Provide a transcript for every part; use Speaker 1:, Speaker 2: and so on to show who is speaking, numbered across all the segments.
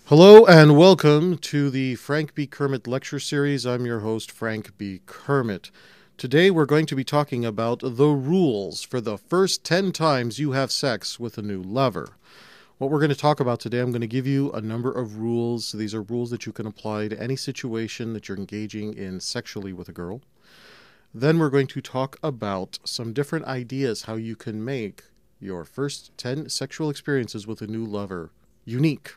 Speaker 1: Hello and welcome to the Frank B. Kermit Lecture Series. I'm your host, Frank B. Kermit. Today we're going to be talking about the rules for the first 10 times you have sex with a new lover. What we're going to talk about today, I'm going to give you a number of rules. These are rules that you can apply to any situation that you're engaging in sexually with a girl. Then we're going to talk about some different ideas how you can make your first 10 sexual experiences with a new lover unique.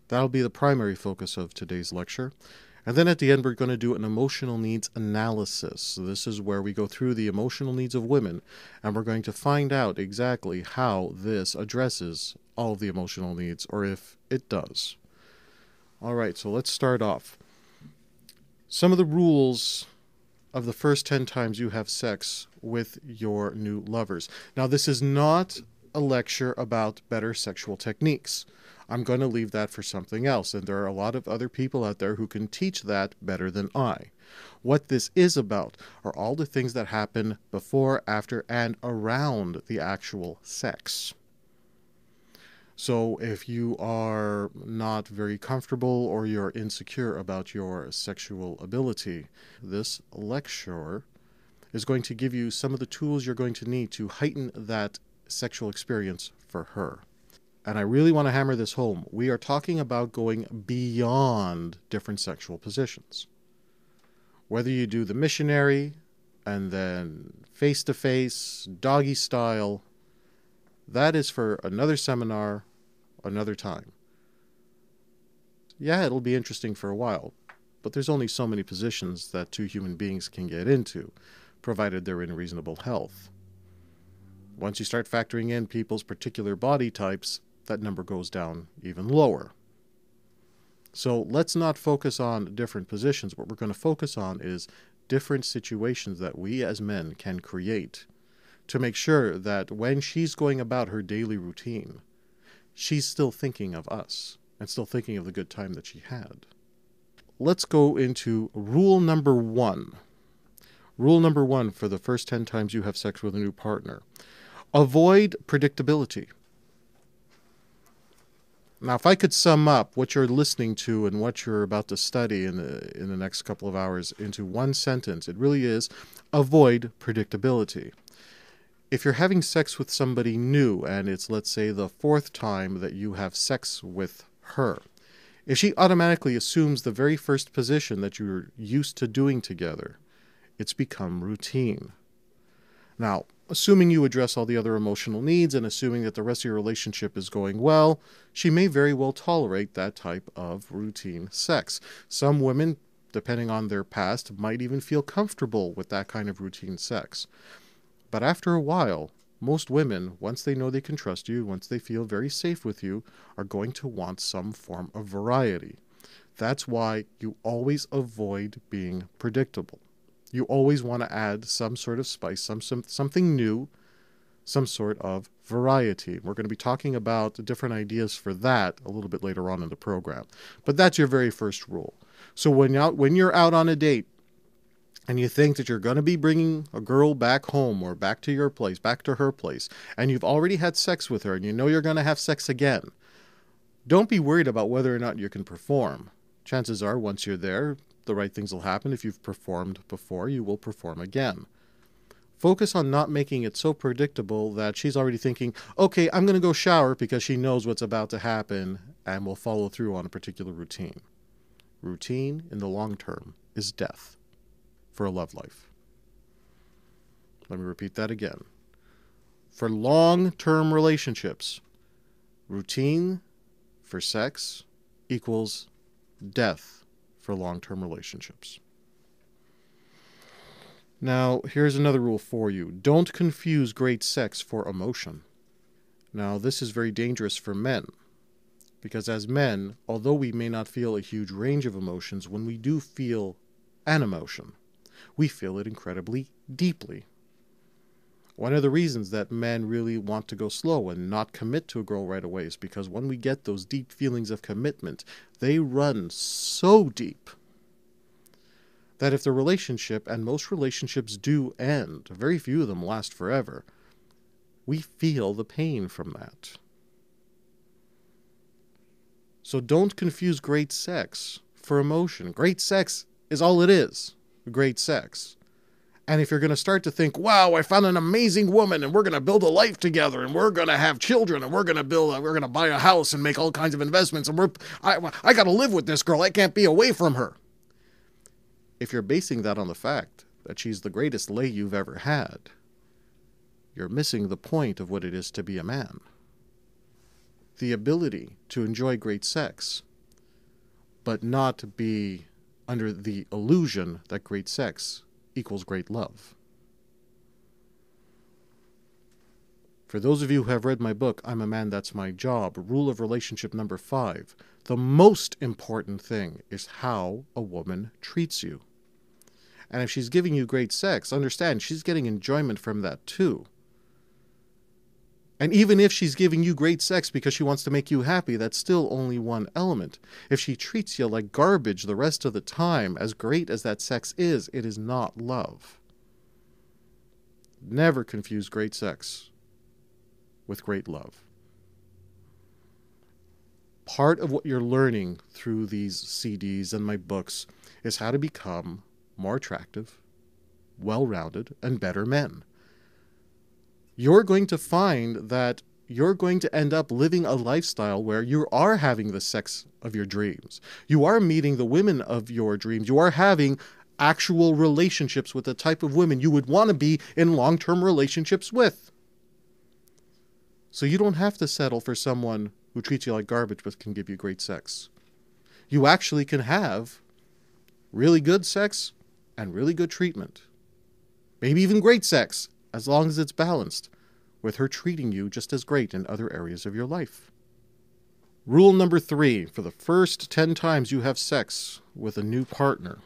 Speaker 1: That'll be the primary focus of today's lecture. And then at the end, we're going to do an emotional needs analysis. So this is where we go through the emotional needs of women, and we're going to find out exactly how this addresses all of the emotional needs, or if it does. All right, so let's start off. Some of the rules of the first 10 times you have sex with your new lovers. Now, this is not a lecture about better sexual techniques. I'm going to leave that for something else, and there are a lot of other people out there who can teach that better than I. What this is about are all the things that happen before, after, and around the actual sex. So if you are not very comfortable or you're insecure about your sexual ability, this lecture is going to give you some of the tools you're going to need to heighten that sexual experience for her. And I really want to hammer this home. We are talking about going beyond different sexual positions. Whether you do the missionary and then face-to-face, doggy style, that is for another seminar, another time. Yeah, it'll be interesting for a while, but there's only so many positions that two human beings can get into, provided they're in reasonable health. Once you start factoring in people's particular body types, that number goes down even lower. So let's not focus on different positions. What we're going to focus on is different situations that we as men can create to make sure that when she's going about her daily routine, she's still thinking of us and still thinking of the good time that she had. Let's go into rule number one. Rule number one for the first 10 times you have sex with a new partner. Avoid predictability. Now, if I could sum up what you're listening to and what you're about to study in the next couple of hours into one sentence, it really is avoid predictability. If you're having sex with somebody new and it's, let's say, the fourth time that you have sex with her, if she automatically assumes the very first position that you're used to doing together, it's become routine. Now, assuming you address all the other emotional needs and assuming that the rest of your relationship is going well, she may very well tolerate that type of routine sex. Some women, depending on their past, might even feel comfortable with that kind of routine sex. But after a while, most women, once they know they can trust you, once they feel very safe with you, are going to want some form of variety. That's why you always avoid being predictable. You always want to add some sort of spice, something new, some sort of variety. We're going to be talking about different ideas for that a little bit later on in the program. But that's your very first rule. So when you're out on a date and you think that you're going to be bringing a girl back home or back to your place, back to her place, and you've already had sex with her and you know you're going to have sex again, don't be worried about whether or not you can perform. Chances are, once you're there, the right things will happen. If you've performed before, you will perform again. Focus on not making it so predictable that she's already thinking, okay, I'm going to go shower because she knows what's about to happen and will follow through on a particular routine. Routine in the long term is death for a love life. Let me repeat that again. For long-term relationships, routine for sex equals death for long-term relationships. Now, here's another rule for you. Don't confuse great sex for emotion. Now, this is very dangerous for men, because as men, although we may not feel a huge range of emotions, when we do feel an emotion, we feel it incredibly deeply. One of the reasons that men really want to go slow and not commit to a girl right away is because when we get those deep feelings of commitment, they run so deep that if the relationship, and most relationships do end, very few of them last forever, we feel the pain from that. So don't confuse great sex for emotion. Great sex is all it is, great sex. And if you're going to start to think, wow, I found an amazing woman and we're going to build a life together and we're going to have children and we're going to buy a house and make all kinds of investments and I got to live with this girl. I can't be away from her. If you're basing that on the fact that she's the greatest lay you've ever had, you're missing the point of what it is to be a man. The ability to enjoy great sex, but not be under the illusion that great sex equals great love. For those of you who have read my book, I'm a Man, That's My Job, rule of relationship number 5, the most important thing is how a woman treats you. And if she's giving you great sex, understand she's getting enjoyment from that too. And even if she's giving you great sex because she wants to make you happy, that's still only one element. If she treats you like garbage the rest of the time, as great as that sex is, it is not love. Never confuse great sex with great love. Part of what you're learning through these CDs and my books is how to become more attractive, well-rounded, and better men. You're going to find that you're going to end up living a lifestyle where you are having the sex of your dreams. You are meeting the women of your dreams. You are having actual relationships with the type of women you would want to be in long-term relationships with. So you don't have to settle for someone who treats you like garbage but can give you great sex. You actually can have really good sex and really good treatment. Maybe even great sex, as long as it's balanced, with her treating you just as great in other areas of your life. Rule number 3, for the first 10 times you have sex with a new partner,